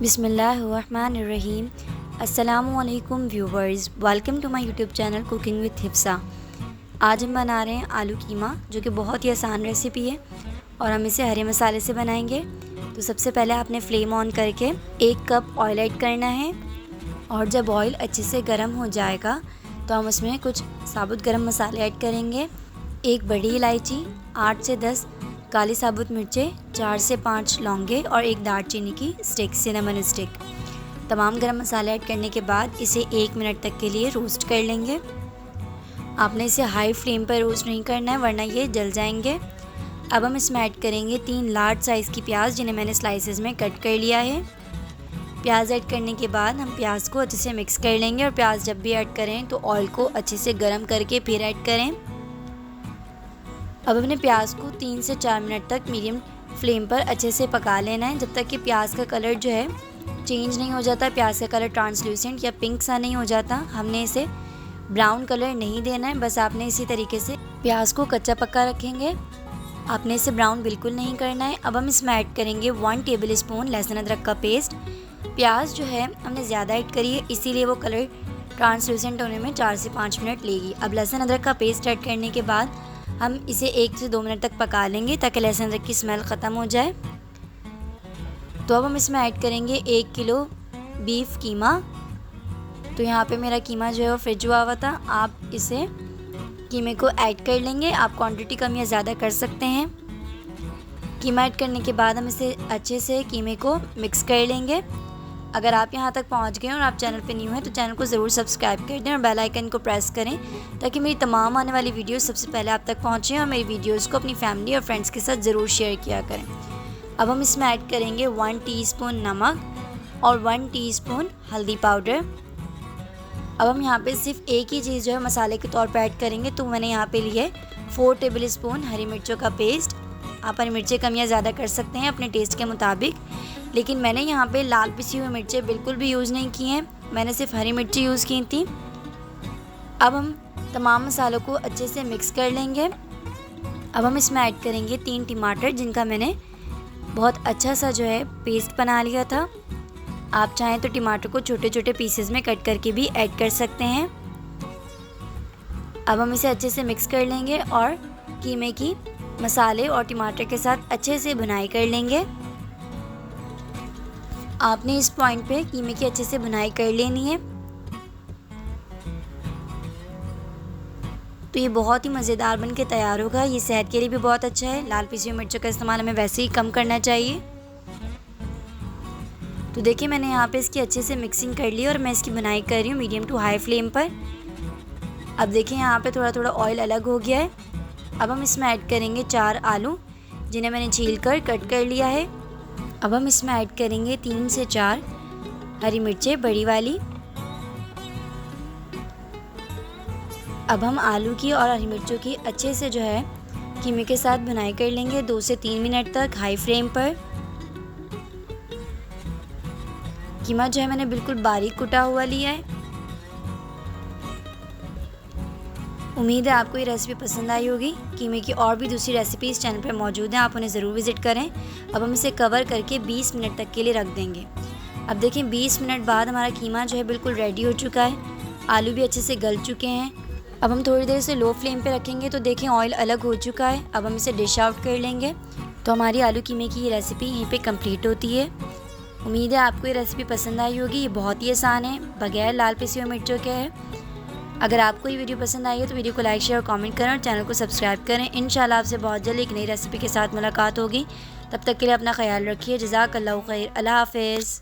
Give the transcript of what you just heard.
बिस्मिल्लाहिर्रहमानिर्रहीम। अस्सलामुअलैकुम viewers, welcome to my YouTube channel cooking with Hifsa. आज हम बना रहे हैं आलू कीमा, जो कि बहुत ही आसान रेसिपी है और हम इसे हरे मसाले से बनाएंगे। तो सबसे पहले आपने फ्लेम ऑन करके 1 कप ऑयल ऐड करना है और जब ऑयल अच्छे से गर्म हो जाएगा तो हम उसमें कुछ साबुत गरम मसाले ऐड करेंगे। 1 बड़ी इलायची, 8 से 10 काली साबुत मिर्चें, 4 से 5 लौंगे और 1 दालचीनी की स्टिक, सिनेमन स्टिक। तमाम गरम मसाले ऐड करने के बाद इसे 1 मिनट तक के लिए रोस्ट कर लेंगे। आपने इसे हाई फ्लेम पर रोस्ट नहीं करना है, वरना ये जल जाएंगे। अब हम इसमें ऐड करेंगे 3 लार्ज साइज़ की प्याज, जिन्हें मैंने स्लाइसेस में कट कर लिया है। प्याज ऐड करने के बाद हम प्याज को अच्छे से मिक्स कर लेंगे और प्याज जब भी ऐड करें तो ऑयल को अच्छे से गर्म करके फिर ऐड करें। अब अपने प्याज को 3 से 4 मिनट तक मीडियम फ्लेम पर अच्छे से पका लेना है, जब तक कि प्याज का कलर जो है चेंज नहीं हो जाता। प्याज का कलर ट्रांसल्यूसेंट या पिंक सा नहीं हो जाता। हमने इसे ब्राउन कलर नहीं देना है, बस आपने इसी तरीके से प्याज को कच्चा पक्का रखेंगे। आपने इसे ब्राउन बिल्कुल नहीं करना है। अब हम इसमें ऐड करेंगे 1 टेबल स्पून लहसुन अदरक का पेस्ट। प्याज जो है हमने ज़्यादा ऐड करी है, इसीलिए वो कलर ट्रांसल्यूसेंट होने में 4 से 5 मिनट लेगी। अब लहसुन अदरक का पेस्ट ऐड करने के बाद हम इसे 1 से 2 मिनट तक पका लेंगे, ताकि लहसुन अदरक की स्मेल ख़त्म हो जाए। तो अब हम इसमें ऐड करेंगे 1 किलो बीफ कीमा। तो यहाँ पे मेरा कीमा जो है वो फ्रिज हुआ हुआ था। आप इसे कीमे को ऐड कर लेंगे। आप क्वांटिटी कम या ज़्यादा कर सकते हैं। कीमा ऐड करने के बाद हम इसे अच्छे से कीमे को मिक्स कर लेंगे। अगर आप यहाँ तक पहुँच गए और आप चैनल पे न्यू हैं तो चैनल को ज़रूर सब्सक्राइब कर दें और बेल आइकन को प्रेस करें, ताकि मेरी तमाम आने वाली वीडियोस सबसे पहले आप तक पहुँचें और मेरी वीडियोस को अपनी फैमिली और फ्रेंड्स के साथ ज़रूर शेयर किया करें। अब हम इसमें ऐड करेंगे 1 टीस्पून नमक और 1 टीस्पून हल्दी पाउडर। अब हम यहाँ पे सिर्फ एक ही चीज़ जो है मसाले के तौर पर ऐड करेंगे। तो मैंने यहाँ पे लिए 4 टेबल स्पून हरी मिर्चों का पेस्ट। आप हरी मिर्चें कम या ज़्यादा कर सकते हैं अपने टेस्ट के मुताबिक, लेकिन मैंने यहाँ पे लाल पिसी हुई मिर्चें बिल्कुल भी यूज़ नहीं की हैं। मैंने सिर्फ हरी मिर्ची यूज़ की थी। अब हम तमाम मसालों को अच्छे से मिक्स कर लेंगे। अब हम इसमें ऐड करेंगे 3 टमाटर, जिनका मैंने बहुत अच्छा सा जो है पेस्ट बना लिया था। आप चाहें तो टमाटर को छोटे छोटे पीसेस में कट करके भी ऐड कर सकते हैं। अब हम इसे अच्छे से मिक्स कर लेंगे और कीमे की मसाले और टमाटर के साथ अच्छे से भुनाई कर लेंगे। आपने इस पॉइंट पे कीमे की अच्छे से भुनाई कर लेनी है। तो ये बहुत ही मज़ेदार बन के तैयार होगा। ये सेहत के लिए भी बहुत अच्छा है। लाल पिसी हुई मिर्चों का इस्तेमाल हमें वैसे ही कम करना चाहिए। तो देखिए, मैंने यहाँ पे इसकी अच्छे से मिक्सिंग कर ली और मैं इसकी भुनाई कर रही हूँ मीडियम टू हाई फ्लेम पर। अब देखिए, यहाँ पे थोड़ा थोड़ा ऑयल अलग हो गया है। अब हम इसमें ऐड करेंगे 4 आलू, जिन्हें मैंने छील कर कट कर लिया है। अब हम इसमें ऐड करेंगे 3 से 4 हरी मिर्चें बड़ी वाली। अब हम आलू की और हरी मिर्चों की अच्छे से जो है कीमे के साथ भुनाई कर लेंगे 2 से 3 मिनट तक हाई फ्लेम पर। कीमा जो है मैंने बिल्कुल बारीक कुटा हुआ लिया है। उम्मीद है आपको ये रेसिपी पसंद आई होगी। कीमे की और भी दूसरी रेसिपी इस चैनल पर मौजूद हैं, आप उन्हें ज़रूर विज़िट करें। अब हम इसे कवर करके 20 मिनट तक के लिए रख देंगे। अब देखिए, 20 मिनट बाद हमारा कीमा जो है बिल्कुल रेडी हो चुका है। आलू भी अच्छे से गल चुके हैं। अब हम थोड़ी देर से लो फ्लेम पे रखेंगे तो देखें ऑयल अलग हो चुका है। अब हम इसे डिश आउट कर लेंगे। तो हमारी आलू कीमे की ये रेसिपी यहीं पर कम्प्लीट होती है। उम्मीद है आपको ये रेसिपी पसंद आई होगी। ये बहुत ही आसान है, बगैर लाल पिसी हुई मिर्चों के है। अगर आपको ये वीडियो पसंद आई है तो वीडियो को लाइक, शेयर और कमेंट करें और चैनल को सब्सक्राइब करें। इंशाल्लाह आपसे बहुत जल्द एक नई रेसिपी के साथ मुलाकात होगी। तब तक के लिए अपना ख्याल रखिए। जज़ाकल्लाहु खैर। अल्लाह हाफ़िज़।